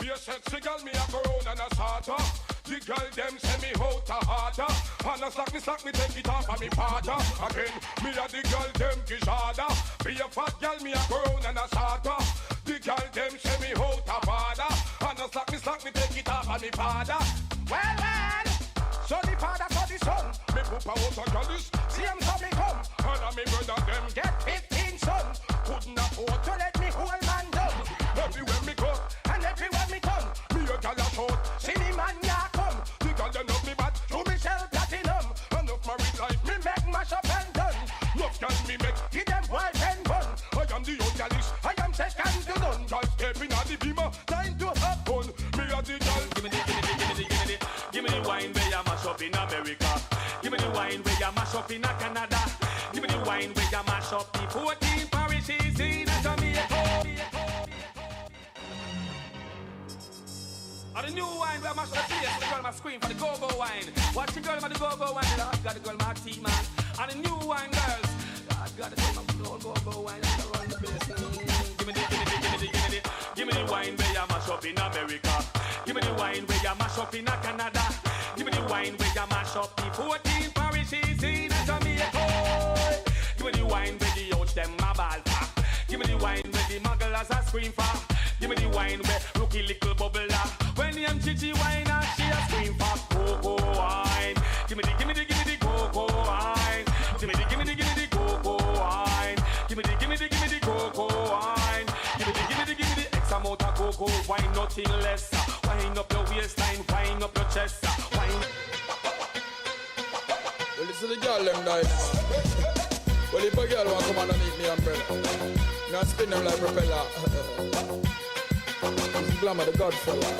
Be a sexy girl, me a go round and a sort of. The girl them say me out a harder. And a slack me take it off of me father. Again, me a the girl them kishada. Be a fat girl, me a go round and a sort of. The girl them say me out a father. And a slack me take it off of me father. Well, so the father for the son. Me papa out a girlish, see him so me come. And a me brother them get 15 sons. Couldn't afford to let me hold man down. Everywhere me go, and everywhere me come. Me a gal a shout, see me man ya come. The gal you know me bad, to me sell platinum. Enough married life, me make mash up and done. Enough can me make, give them wife and bun. I am the old galish, I am second to none. Gal stepping at the beamer, time to have fun. Me a the gal, give me the. Give me the wine where you mash up in America. Give me the wine where you mash up in Canada. Give me the wine where you mash up the 14 parishes in Jamaica. And the new wine where I mash up the place, the girl ma scream for the go-go wine. Watch the girl ma the go-go wine, Lord God, the girl ma tea man. And the new wine girls, Lord God, the girl ma the go-go wine, and they run the place. Give me the wine where you mash up in America. Give me the wine where you mash up in Canada. Give me the wine where you mash up the 14 parishes in Jamaica. Give me the wine where the out them a ball for. Give me the wine where the mugglers a scream for. Give me the wine where rookie little bubbler. When the Chichi wine and she a scream for go-go wine. Give me the go-go wine. Give me the go-go wine. Give me the go-go wine. Give me the X amount of go-go wine, nothing less. Wine up your waistline, wine up your chest. Wine. Well, listen to the girl them die. Well, if a girl want to come underneath me umbrella, me a spin them like propeller. This is Glamour, the Godfather.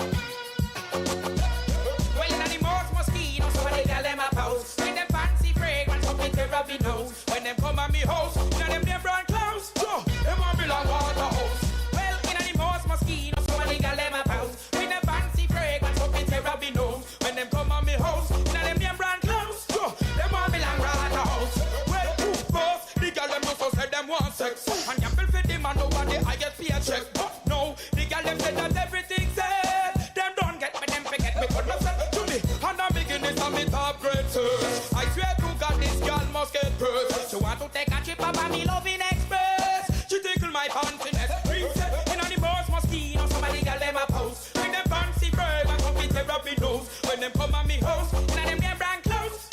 Well, in the most mosquitoes, so they girl them a pose. When them fancy fragrance up in their rubby nose. When them come at me house, now them brown clothes. Them want belong water house. Well, in the most mosquitoes, so they girl them a pose. When them fancy fragrance up in their rubby nose. When them come at me house, now them brown clothes. Them want belong water house. Well, first, the girl them also said them want sex. And gamble for them and over the highest paycheck. But no, the girl them said that everything's said. Them don't get me, them forget me. Put myself to me, and I'm beginning of me top grade search. I swear to God, this girl must get first. She want to take a trip up on me loving express. She tickle my fanciness. Reset in the most mosquito, somebody girl them a pose. When them fancy bird and come with their rubby nose. When them come at me house, and them get brand clothes.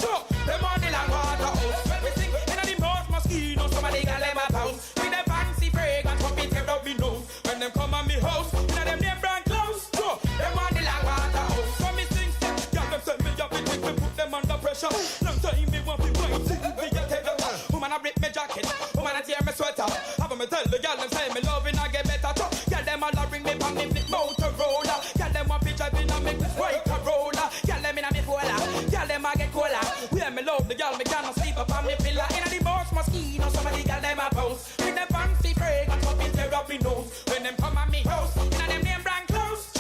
Them on the long water house. When we sing in the most mosquito, somebody girl them a pose. When them fancy fragrance come with their rubby nose. When them come at me house, and them get brand clothes. Them on the long water house. So me sing, girl them send me up in quick, me put them under pressure. Long time me want to wait, sing me a tell them. Woman a rip me jacket, woman a tear me sweater. Have me tell the girl them say me loving I get better. Girl them all a ring me from me flip Motorola. Girl them want to drive in a me white Corolla. Girl them in a me Pola, girl them a get cola. Where me love the girl me cannot sleep upon me pillar. In the most mosquito, somebody girl them a pose. With them fancy fragrance up in their rubby nose. When them come at me house, in a them name brand clothes.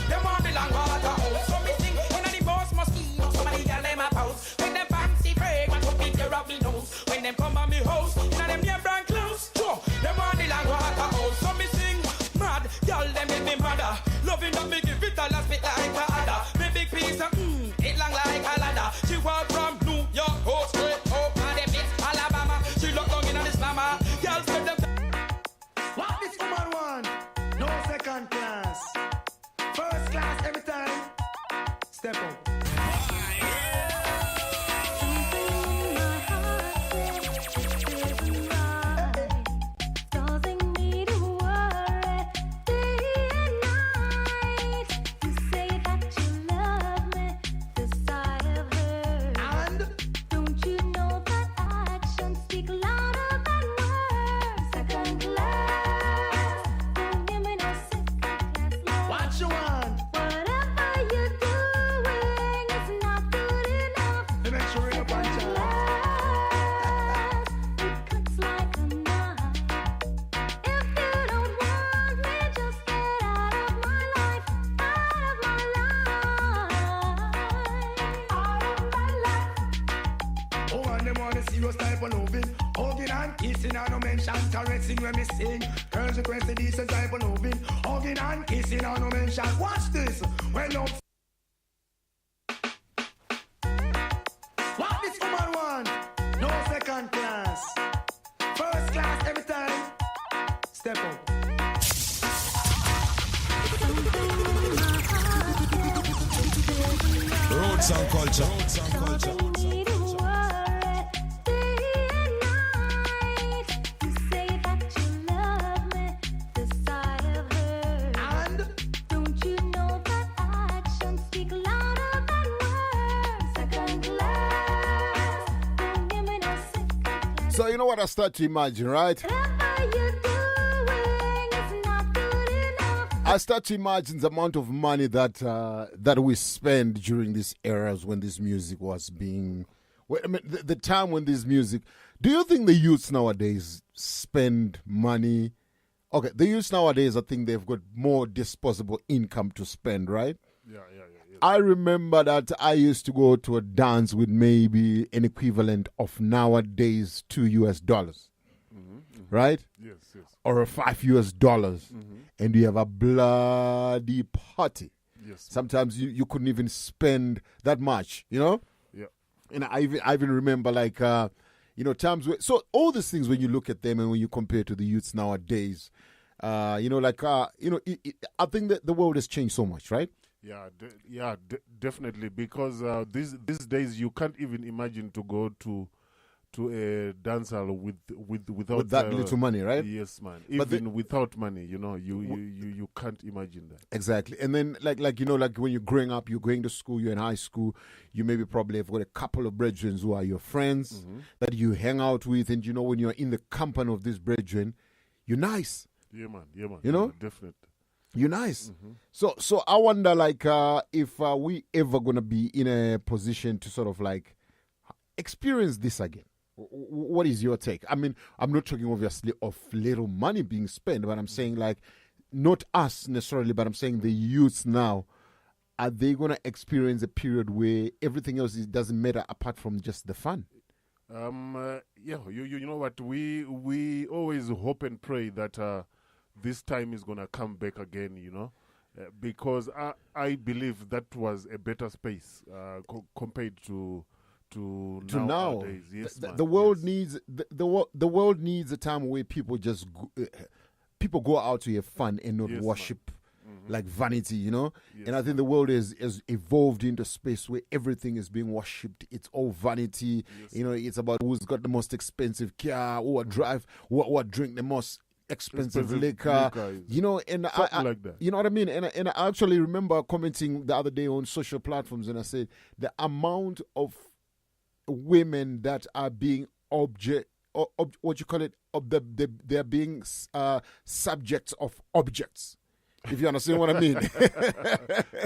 Them on the long water house. So me sing in the most mosquito, somebody girl them a pose. With them fancy fragrance up in their rubby nose. When them come at me house, in a them name brand clothes. Them on the long water house. So me sing mad, girl them make me madder. Loving that me give it a last bit like a adder. Me big piece of it long like a ladder. She walk from New York, oh straight up and them it's Alabama. She look long in the slammer. Girls get them. What this woman want? No second class, first class every time. Step up. Caressing when me sing, girls request a decent type of loving. Hugging and kissing on no mention. Watch this. Roots and culture. Roots and culture. So you know what I start to imagine, right? I start to imagine the amount of money that that we spend during these eras when this music was being... I mean, the time when this music... Do you think the youths nowadays spend money? Okay, the youths nowadays, I think they've got more disposable income to spend, right? Yeah. I remember that I used to go to a dance with maybe an equivalent of nowadays $2, right? Yes. Or $5, and you have a bloody party. Yes. Sometimes you couldn't even spend that much, you know? Yeah. And I even remember times where, so all these things, when you look at them and when you compare to the youths nowadays, I think that the world has changed so much, right? Yeah, definitely. Because these days you can't even imagine to go to a dance hall without that little money, right? Yes, man. Even without money, you can't imagine that. Exactly. And then like when you're growing up, you're going to school, you're in high school, you maybe probably have got a couple of brethren who are your friends that you hang out with, and when you're in the company of these brethren, you're nice. Yeah, man. You know? Definitely. You're nice. So I wonder if we ever gonna be in a position to sort of experience this again. What is your take? I mean, I'm not talking obviously of little money being spent, but I'm saying not us necessarily, but I'm saying the youths now, are they gonna experience a period where everything else doesn't matter apart from just the fun? You know what, we always hope and pray that this time is gonna come back again, because I believe that was a better space compared to now. Nowadays. Yes, the world needs the world needs a time where people just people go out to have fun and not worship like vanity, Yes, and I think the world is evolved into a space where everything is being worshipped. It's all vanity. Yes. It's about who's got the most expensive car, who drive, what drink the most expensive liquor, and I like that. You know what I mean? And I actually remember commenting the other day on social platforms, and I said the amount of women that are being they're being subjects of objects. If you understand what I mean.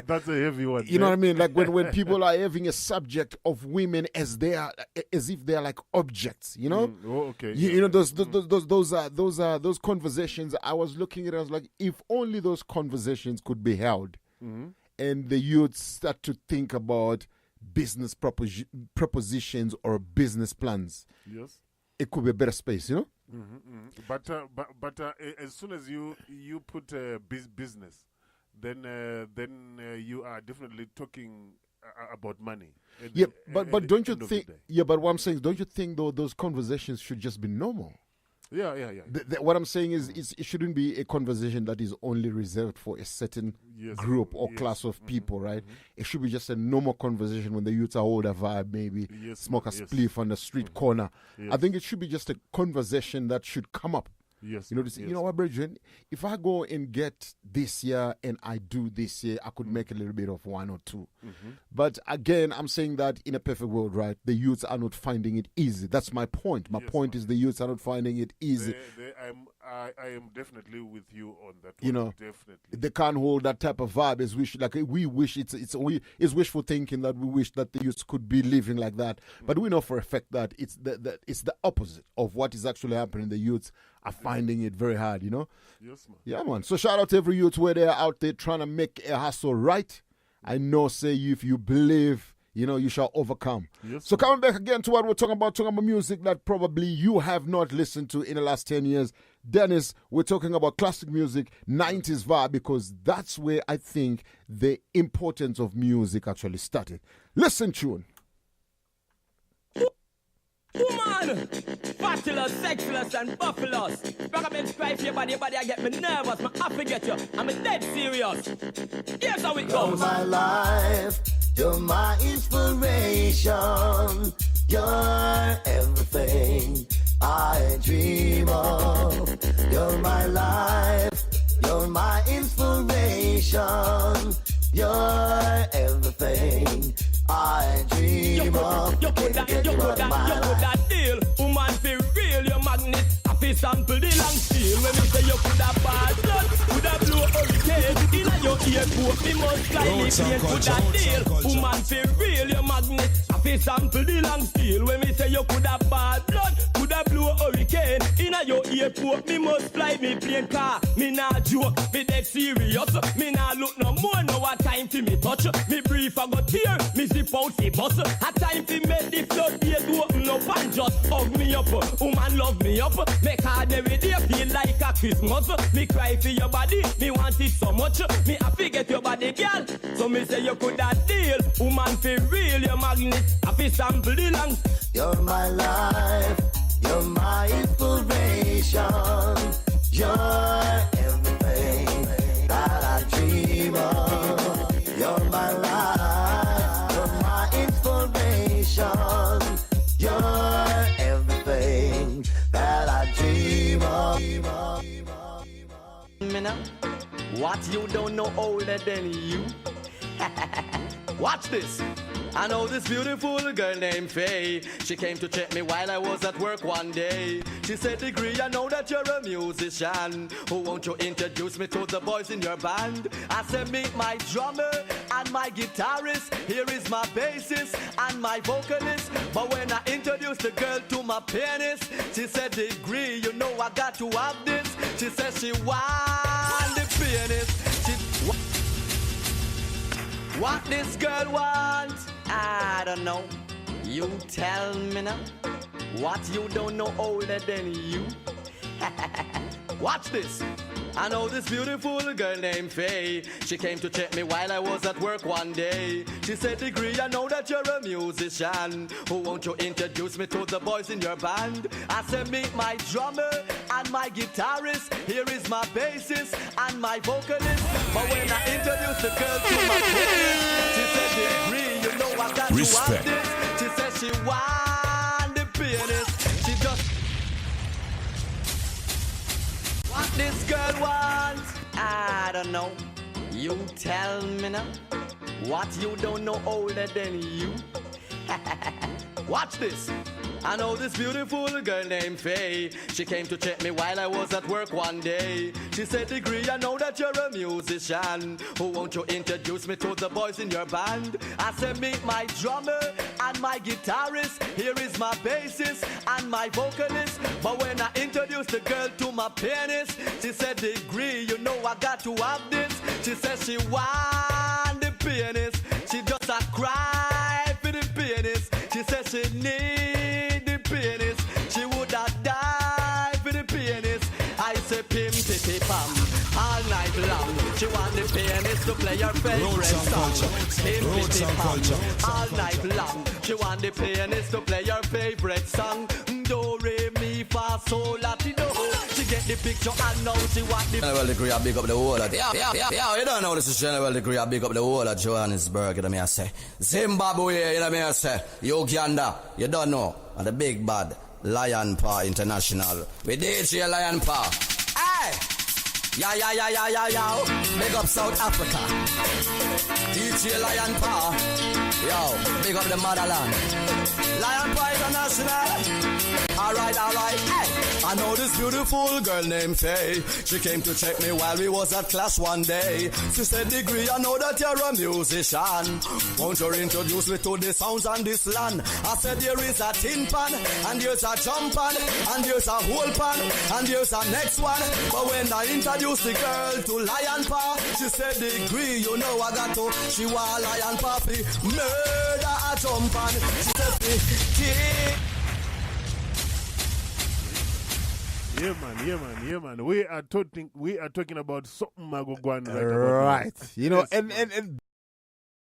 That's a heavy one. You know what I mean? Like when people are having a subject of women as if they're like objects, okay. Those conversations. I was looking at it, I was like, if only those conversations could be held, and the youth start to think about business propositions or business plans. Yes. It could be a better space, But as soon as you put business, then you are definitely talking about money. But don't you think? Yeah, but what I'm saying is, don't you think though those conversations should just be normal? Yeah. What I'm saying is, it shouldn't be a conversation that is only reserved for a certain group or class of people, right? It should be just a normal conversation when the youths are older vibe, maybe smoke a spliff on the street corner. I think it should be just a conversation that should come up. Yes. You know what, brethren? If I go and get this year and I do this year, I could make a little bit of one or two. But again, I'm saying that in a perfect world, right? The youths are not finding it easy. That's my point. My point is the youths are not finding it easy. I am definitely with you on that one. Definitely. They can't hold that type of vibe as we wish. It's wishful thinking that we wish that the youths could be living like that. But we know for a fact that it's the opposite of what is actually happening. The youths are finding it very hard, Yes, man. Yeah, man. So shout out to every youth where they're out there trying to make a hustle right. I know, if you believe, you shall overcome. Yes, so coming back again to what we're talking about music that probably you have not listened to in the last 10 years. Dennis, we're talking about classic music, 90s vibe, because that's where I think the importance of music actually started. Listen, tune. Woman, man. Fatulous, sexless, and buffalous. Ragamuffins cry for your body, I get me nervous. I have to get you. I'm dead serious. Here's how it goes. You're my life, you're my inspiration. You're everything I dream of. You're my life, you're my inspiration. You're everything I dream of. You could that deal. Woman feel real, your magnet. I feel sample the long steel. When me say you could have bad blood, could have blow hurricane. In your earport, me must fly me plane. Could that deal. Woman feel real, your magnet. I feel sample the long steel. When me say you could have bad blood, could have blow hurricane. In your earport, me must fly me plane. Car, me not joke, me dead serious. Me not look no more, no what time for me touch. Me brief I go tear, me zip out the bus. A time for make the floodgate open up and just hug me up. Woman love me up, make her every day feel like a Christmas. Me cry for your body, me want it so much. Me happy get your body, girl. So me say you could that deal. Woman feel real, your magnet. Happy sample the lungs. You're my life, you're my inspiration. You're everything that I dream of. You're my life, you're my inspiration. You're everything that I dream of. Me now, what you don't know older than you. Watch this. I know this beautiful girl named Faye. She came to check me while I was at work one day. She said, Degree, I know that you're a musician. Who won't you introduce me to the boys in your band? I said, meet my drummer and my guitarist. Here is my bassist and my vocalist. But when I introduced the girl to my pianist, she said, Degree, you know I got to have this. She said she want the pianist. What this girl wants, I don't know. You tell me now. What you don't know older than you. Watch this. I know this beautiful girl named Faye. She came to check me while I was at work one day. She said, Degree, I know that you're a musician. Who won't you introduce me to the boys in your band? I said, meet my drummer and my guitarist. Here is my bassist and my vocalist. But when I introduced the girl to my pianist, she said, Degree, you know I got to have this. She said she want the pianist. She just what this girl wants, I don't know. You tell me now. What you don't know older than you. Watch this. I know this beautiful girl named Faye. She came to check me while I was at work one day. She said, Degree, I know that you're a musician. Who won't you introduce me to the boys in your band? I said, meet my drummer and my guitarist. Here is my bassist and my vocalist. But when I introduced the girl to my pianist, she said, Degree, you know I got to have this. She said she want the pianist. She just a cry for the pianist. She said she need the pianist. She would have died for the pianist. I say pim titty pam all night long. She want the pianist to play her favorite song. Pim titty pam all night long. She want the pianist to play her favorite song. Do re mi fa sol la ti do. She get the picture and now she want the General Degree, I big up the whole of yeah, you don't know this is General Degree, I big up the whole of Johannesburg, you know me I say. Zimbabwe, you know me I say. Uganda, you don't know. And the big bad Lion Paw International. We DJ Lion Paw. Hey! Yeah. Big up South Africa. DJ Lion Paw. Yo, big up the motherland. Lion Paw International. Alright. Hey! I know this beautiful girl named Faye. She came to check me while we was at class one day. She said, Degree, I know that you're a musician. Won't you introduce me to the sounds on this land? I said, there is a tin pan, and there's a drum pan, and there's a whole pan, and there's a next one. But when I introduced the girl to Lion Paw, she said, Degree, you know I got to. She want Lion Paw, murder a drum pan. She said, Yeah, man. We are talking about something Magogwan Right. You know, and